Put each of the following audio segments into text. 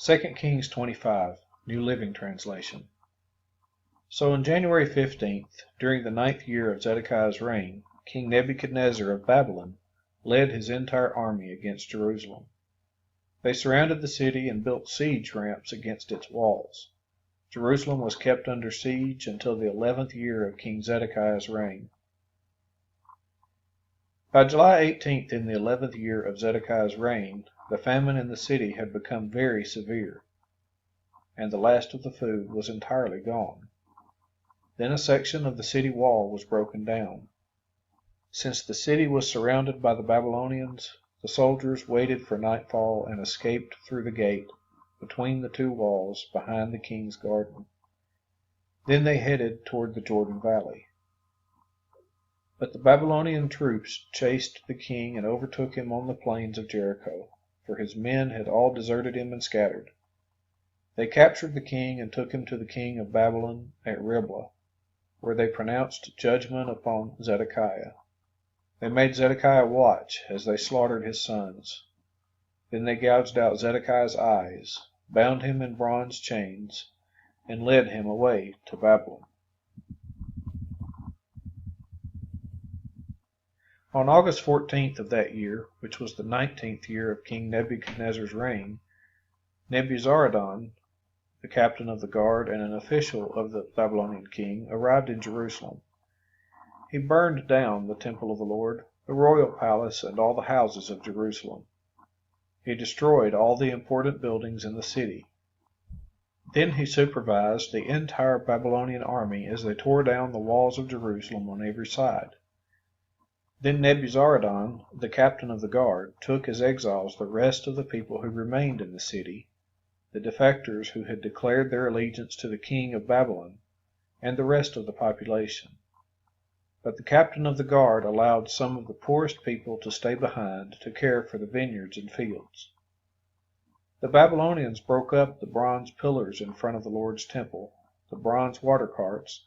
2 Kings 25, New Living Translation. So on January 15th, during the 9th year of Zedekiah's reign, King Nebuchadnezzar of Babylon led his entire army against Jerusalem. They surrounded the city and built siege ramps against its walls. Jerusalem was kept under siege until the 11th year of King Zedekiah's reign. By July 18th, in the 11th year of Zedekiah's reign, the famine in the city had become very severe, and the last of the food was entirely gone. Then a section of the city wall was broken down. Since the city was surrounded by the Babylonians, the soldiers waited for nightfall and escaped through the gate between the two walls behind the king's garden. Then they headed toward the Jordan Valley. But the Babylonian troops chased the king and overtook him on the plains of Jericho, for his men had all deserted him and scattered. They captured the king and took him to the king of Babylon at Riblah, where they pronounced judgment upon Zedekiah. They made Zedekiah watch as they slaughtered his sons. Then they gouged out Zedekiah's eyes, bound him in bronze chains, and led him away to Babylon. On August 14th of that year, which was the 19th year of King Nebuchadnezzar's reign, Nebuzaradan, the captain of the guard and an official of the Babylonian king, arrived in Jerusalem. He burned down the temple of the Lord, the royal palace, and all the houses of Jerusalem. He destroyed all the important buildings in the city. Then he supervised the entire Babylonian army as they tore down the walls of Jerusalem on every side. Then Nebuzaradan, the captain of the guard, took as exiles the rest of the people who remained in the city, the defectors who had declared their allegiance to the king of Babylon, and the rest of the population. But the captain of the guard allowed some of the poorest people to stay behind to care for the vineyards and fields. The Babylonians broke up the bronze pillars in front of the Lord's temple, the bronze water carts,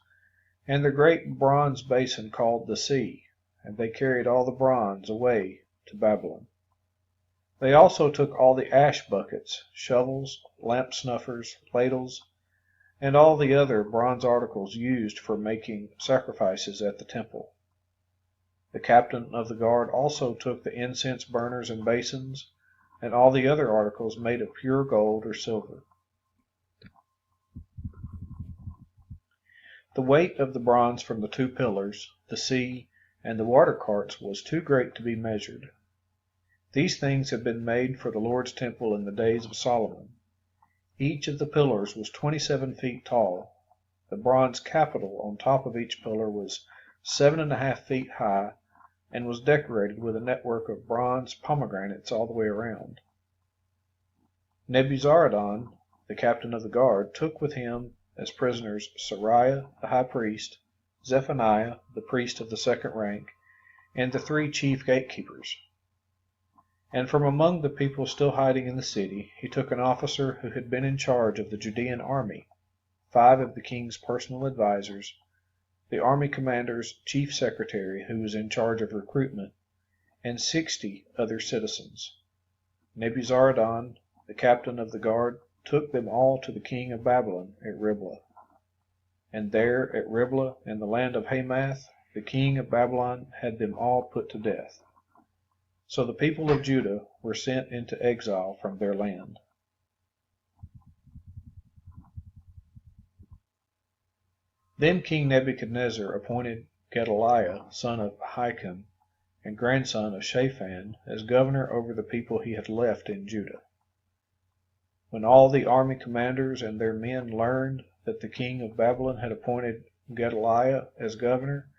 and the great bronze basin called the Sea, and they carried all the bronze away to Babylon. They also took all the ash buckets, shovels, lamp snuffers, ladles, and all the other bronze articles used for making sacrifices at the temple. The captain of the guard also took the incense burners and basins, and all the other articles made of pure gold or silver. The weight of the bronze from the two pillars, the sea, and the water carts was too great to be measured. These things had been made for the Lord's temple in the days of Solomon. Each of the pillars was 27 feet tall. The bronze capital on top of each pillar was 7.5 feet high and was decorated with a network of bronze pomegranates all the way around. Nebuzaradan, the captain of the guard, took with him as prisoners Seraiah the high priest, Zephaniah the priest of the second rank, and the 3 chief gatekeepers. And from among the people still hiding in the city, he took an officer who had been in charge of the Judean army, 5 of the king's personal advisers, the army commander's chief secretary who was in charge of recruitment, and 60 other citizens. Nebuzaradan, the captain of the guard, took them all to the king of Babylon at Riblah. And there at Riblah in the land of Hamath, the king of Babylon had them all put to death. So the people of Judah were sent into exile from their land. Then King Nebuchadnezzar appointed Gedaliah, son of Ahikam, and grandson of Shaphan, as governor over the people he had left in Judah. When all the army commanders and their men learned that the king of Babylon had appointed Gedaliah as governor,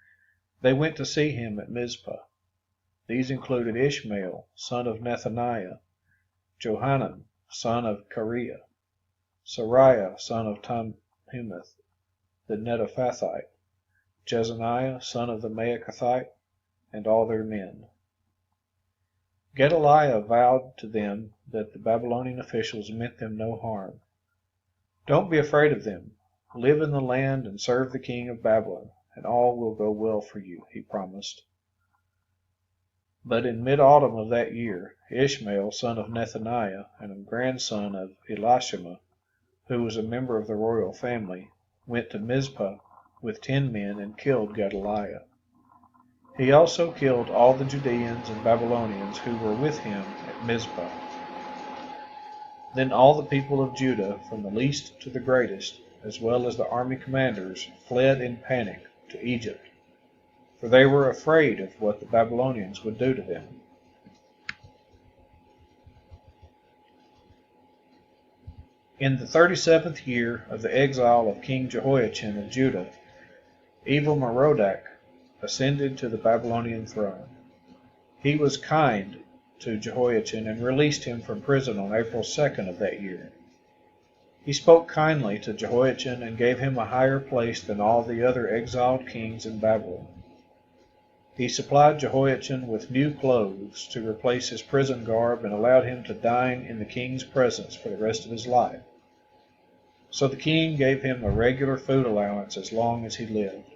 they went to see him at Mizpah. These included Ishmael, son of Nethaniah, Johanan, son of Kareah, Seraiah, son of Tanhumeth, the Netophathite, Jezaniah, son of the Maacathite, and all their men. Gedaliah vowed to them that the Babylonian officials meant them no harm. "Don't be afraid of them. Live in the land and serve the king of Babylon, and all will go well for you," he promised. But in mid-autumn of that year, Ishmael, son of Nethaniah, and a grandson of Elishama, who was a member of the royal family, went to Mizpah with 10 men and killed Gedaliah. He also killed all the Judeans and Babylonians who were with him at Mizpah. Then all the people of Judah, from the least to the greatest, as well as the army commanders, fled in panic to Egypt, for they were afraid of what the Babylonians would do to them. In the 37th year of the exile of King Jehoiachin of Judah, Evil-Merodach ascended to the Babylonian throne. He was kind to Jehoiachin and released him from prison on April 2nd of that year. He spoke kindly to Jehoiachin and gave him a higher place than all the other exiled kings in Babylon. He supplied Jehoiachin with new clothes to replace his prison garb and allowed him to dine in the king's presence for the rest of his life. So the king gave him a regular food allowance as long as he lived.